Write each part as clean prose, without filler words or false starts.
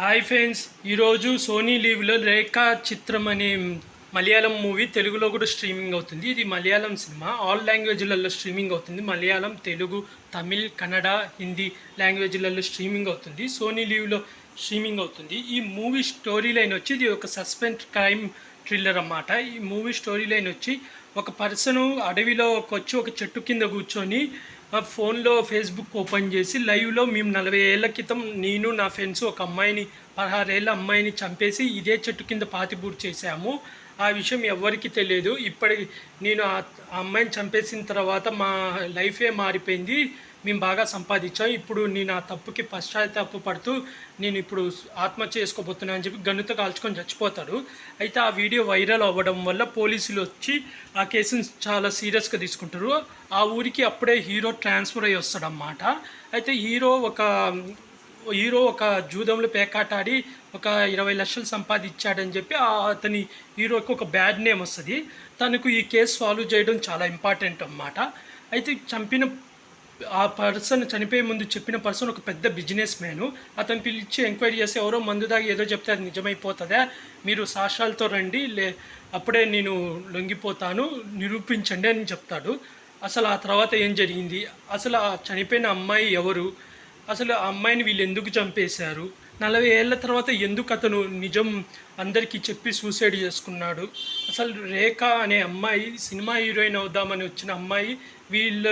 Hi friends, ఈరోజు Sony లీవ్లో రేఖా చిత్రం అనే మలయాళం మూవీ తెలుగులో కూడా స్ట్రీమింగ్ అవుతుంది. ఇది మలయాళం సినిమా, ఆల్ లాంగ్వేజ్లలో స్ట్రీమింగ్ అవుతుంది. మలయాళం, తెలుగు, తమిళ్, కన్నడ, హిందీ లాంగ్వేజ్లలో స్ట్రీమింగ్ అవుతుంది. సోనీ లీవ్లో స్ట్రీమింగ్ అవుతుంది. ఈ మూవీ స్టోరీ లైన్ వచ్చి ఇది ఒక సస్పెన్స్ క్రైమ్ థ్రిల్లర్ అన్నమాట. ఈ మూవీ స్టోరీ లైన్ వచ్చి ఒక పర్సన్ అడవిలోకి వచ్చి ఒక చెట్టు కింద కూర్చొని ఫోన్లో ఫేస్బుక్ ఓపెన్ చేసి లైవ్లో మేము 40 ఏళ్ల క్రితం నేను నా ఫ్రెండ్స్ ఒక అమ్మాయిని 16 ఏళ్ళ అమ్మాయిని చంపేసి ఇదే చెట్టు కింద పాతిపూర్తి చేశాము. ఆ విషయం ఎవరికి తెలియదు. నేను ఆ అమ్మాయిని చంపేసిన తర్వాత మా లైఫే మారిపోయింది. మేము బాగా సంపాదించాం. ఇప్పుడు నేను ఆ తప్పుకి పశ్చాత్తాప పడుతూ నేను ఇప్పుడు ఆత్మహత్య చేసుకోబోతున్నాను అని చెప్పి గన్నుతో కాల్చుకొని చచ్చిపోతాడు. అయితే ఆ వీడియో వైరల్ అవ్వడం వల్ల పోలీసులు వచ్చి ఆ కేసుని చాలా సీరియస్గా తీసుకుంటారు. ఆ ఊరికి అప్పుడే హీరో ట్రాన్స్ఫర్ అయ్యి వస్తాడన్నమాట. అయితే హీరో ఒక జూదంలో పేకాటాడి ఒక 20 లక్షలు సంపాదించాడని చెప్పి అతని హీరోకి ఒక బ్యాడ్ నేమ్ వస్తుంది. తనకు ఈ కేసు సాల్వ్ చేయడం చాలా ఇంపార్టెంట్ అన్నమాట. అయితే ఆ పర్సన్ చనిపోయే ముందు చెప్పిన పర్సన్ ఒక పెద్ద బిజినెస్ మ్యాను. అతను పిలిచి ఎంక్వైరీ చేసి ఎవరో మందు దాగి ఏదో చెప్తే అది నిజమైపోతుందా, మీరు సాక్ష్యాలతో రండి, అప్పుడే నేను లొంగిపోతాను, నిరూపించండి అని చెప్తాడు. అసలు ఆ తర్వాత ఏం జరిగింది, అసలు ఆ చనిపోయిన అమ్మాయి ఎవరు, అసలు ఆ అమ్మాయిని వీళ్ళు ఎందుకు చంపేశారు, 40 ఏళ్ళ తర్వాత ఎందుకు అతను నిజం అందరికీ చెప్పి సూసైడ్ చేసుకున్నాడు, అసలు రేఖ అనే అమ్మాయి సినిమా హీరోయిన్ అవుదామని వచ్చిన అమ్మాయి వీళ్ళ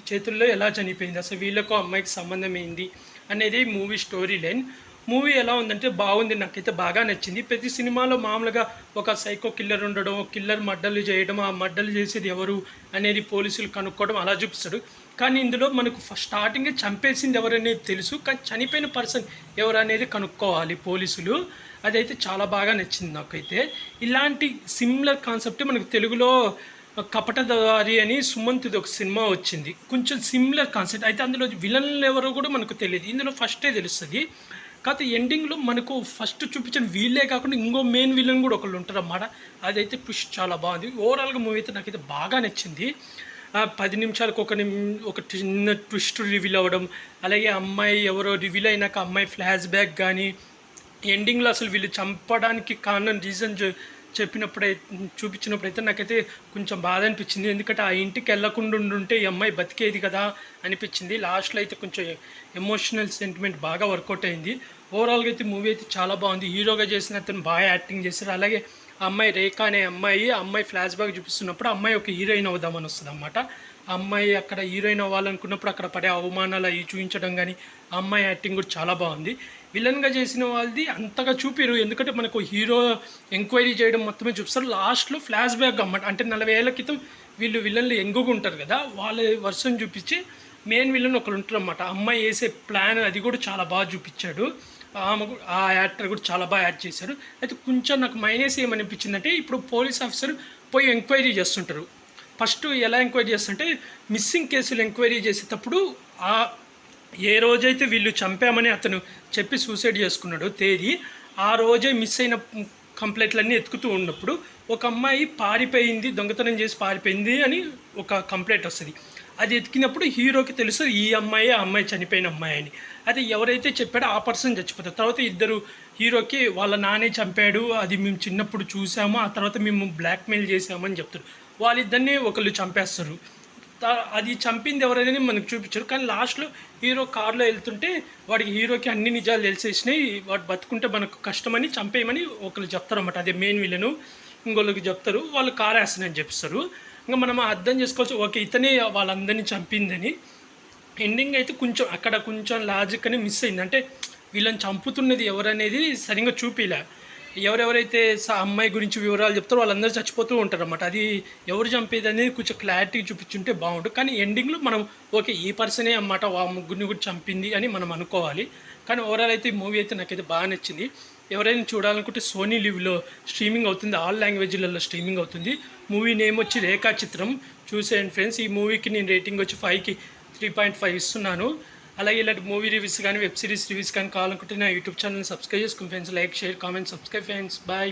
చేతుల్లో ఎలా చనిపోయింది, అసలు వీళ్ళకు అమ్మాయికి సంబంధం ఏంది అనేది మూవీ స్టోరీ లైన్. మూవీ ఎలా ఉందంటే బాగుంది, నాకైతే బాగా నచ్చింది. ప్రతి సినిమాలో మామూలుగా ఒక సైకో కిల్లర్ ఉండడం, కిల్లర్ మర్డర్లు చేయడం, ఆ మర్డర్లు చేసేది ఎవరు అనేది పోలీసులు కనుక్కోవడం అలా చూపిస్తాడు. కానీ ఇందులో మనకు స్టార్టింగే చంపేసింది ఎవరనేది తెలుసు, కానీ చనిపోయిన పర్సన్ ఎవరు అనేది కనుక్కోవాలి పోలీసులు. అదైతే చాలా బాగా నచ్చింది నాకైతే. ఇలాంటి సిమిలర్ కాన్సెప్ట్ మనకు తెలుగులో కపటదారి అని సుమంత్ది ఒక సినిమా వచ్చింది, కొంచెం సిమిలర్ కాన్సెప్ట్. అయితే అందులో విలన్లు ఎవరో కూడా మనకు తెలియదు, ఇందులో ఫస్టే తెలుస్తుంది. కాకపోతే ఎండింగ్లో మనకు ఫస్ట్ చూపించిన వీళ్ళే కాకుండా ఇంకో మెయిన్ విలన్ కూడా ఒకళ్ళు ఉంటారు అన్నమాట. అదైతే ట్విస్ట్ చాలా బాగుంది. ఓవరాల్గా మూవీ అయితే నాకైతే బాగా నచ్చింది. 10 నిమిషాలకు ఒక చిన్న ట్విస్ట్ రివీల్ అవ్వడం, అలాగే అమ్మాయి ఎవరో రివీల్ అయినాక అమ్మాయి ఫ్లాష్ బ్యాక్ కానీ, ఎండింగ్లో అసలు వీళ్ళు చంపడానికి కారణం రీజన్ చూపించినప్పుడైతే నాకైతే కొంచెం బాధ అనిపించింది. ఎందుకంటే ఆ ఇంటికి వెళ్ళకుండా ఉంటే ఈ అమ్మాయి బతికేది కదా అనిపించింది. లాస్ట్లో అయితే కొంచెం ఎమోషనల్ సెంటిమెంట్ బాగా వర్కౌట్ అయింది. ఓవరాల్గా అయితే మూవీ అయితే చాలా బాగుంది. హీరోగా చేసిన అతను బాగా యాక్టింగ్ చేశారు. అలాగే అమ్మాయి రేఖ అనే అమ్మాయి ఫ్లాష్ బ్యాక్ చూపిస్తున్నప్పుడు అమ్మాయి ఒక హీరోయిన్ అవుదామని వస్తుంది అన్నమాట. ఆ అమ్మాయి అక్కడ హీరోయిన్ అవ్వాలనుకున్నప్పుడు అక్కడ పడే అవమానాలు అవి చూపించడం కానీ, ఆ అమ్మాయి యాక్టింగ్ కూడా చాలా బాగుంది. విలన్గా చేసిన వాళ్ళది అంతగా చూపిరు, ఎందుకంటే మనకు హీరో ఎంక్వైరీ చేయడం మొత్తమే చూపిస్తారు. లాస్ట్లో ఫ్లాష్ బ్యాక్ అన్నమాట, అంటే 40 ఏళ్ల క్రితం వీళ్ళు విలన్లు ఎంగుగా ఉంటారు కదా, వాళ్ళ వర్షన్ చూపించి మెయిన్ విలన్ ఒకరు ఉంటారు అన్నమాట. అమ్మాయి వేసే ప్లాన్ అది కూడా చాలా బాగా చూపించాడు. ఆ యాక్టర్ కూడా చాలా బాగా యాక్ట్ చేశారు. అయితే కొంచెం నాకు మైనస్ ఏమనిపించిందంటే, ఇప్పుడు పోలీస్ ఆఫీసర్ పోయి ఎంక్వైరీ చేస్తుంటారు. ఫస్ట్ ఎలా ఎంక్వైరీ చేస్తుంటే మిస్సింగ్ కేసులు ఎంక్వైరీ చేసేటప్పుడు ఏ రోజైతే వీళ్ళు చంపామని అతను చెప్పి సూసైడ్ చేసుకున్నాడో తేదీ, ఆ రోజే మిస్ అయిన కంప్లైంట్లన్నీ ఎత్తుకుతూ ఉన్నప్పుడు ఒక అమ్మాయి పారిపోయింది, దొంగతనం చేసి పారిపోయింది అని ఒక కంప్లైంట్ వస్తుంది. అది ఎతికినప్పుడు హీరోకి తెలుసు ఈ అమ్మాయి ఆ అమ్మాయి చనిపోయిన అమ్మాయి అని. అది ఎవరైతే చెప్పాడో ఆ పర్సన్ చచ్చిపోతారు. తర్వాత ఇద్దరు హీరోకి వాళ్ళ నానే చంపాడు, అది మేము చిన్నప్పుడు చూసాము, ఆ తర్వాత మేము బ్లాక్మెయిల్ చేసామని చెప్తారు. వాళ్ళిద్దరిని ఒకళ్ళు చంపేస్తారు. అది చంపింది ఎవరైనా మనకు చూపించారు. కానీ లాస్ట్లో హీరో కార్లో వెళ్తుంటే హీరోకి అన్ని నిజాలు తెలిసేసినాయి, వాడు బతుకుంటే మనకు కష్టమని చంపేయమని ఒకళ్ళు చెప్తారు అన్నమాట. అదే మెయిన్ విలను ఇంకోళ్ళకి చెప్తారు, వాళ్ళు కార్ వేస్తానని చెప్తారు. ఇంకా మనం అర్థం చేసుకోవచ్చు, ఓకే ఇతనే వాళ్ళందరినీ చంపిందని. ఎండింగ్ అయితే అక్కడ కొంచెం లాజిక్ అని మిస్ అయింది. అంటే వీళ్ళని చంపుతున్నది ఎవరనేది సరిగ్గా చూపిలే. ఎవరెవరైతే అమ్మాయి గురించి వివరాలు చెప్తారో వాళ్ళందరూ చచ్చిపోతూ ఉంటారు అన్నమాట. అది ఎవరు చంపేది అనేది కొంచెం క్లారిటీ చూపించుంటే బాగుంటుంది. కానీ ఎండింగ్లో మనం ఓకే ఈ పర్సనే అన్నమాట ఆ ముగ్గురిని కూడా చంపింది అని మనం అనుకోవాలి. కానీ ఓవరాల్ అయితే ఈ మూవీ అయితే నాకైతే బాగా నచ్చింది. ఎవరైనా చూడాలనుకుంటే సోనీ లీవ్లో స్ట్రీమింగ్ అవుతుంది, ఆల్ లాంగ్వేజ్లలో స్ట్రీమింగ్ అవుతుంది. మూవీ నేమ్ వచ్చి రేఖా చిత్రం. చూసేయండి ఫ్రెండ్స్. ఈ మూవీకి నేను రేటింగ్ వచ్చి 5కి 3.5 ఇస్తున్నాను. అలాగే ఇలాంటి మూవీ రివ్యూస్ కానీ వెబ్ సిరీస్ రివ్యూస్ కానీ కావాలనుకుంటే నా యూట్యూబ్ ఛానల్ని సబ్స్క్రైబ్ చేసుకోండి friends. Like, share, comment, subscribe friends. Bye.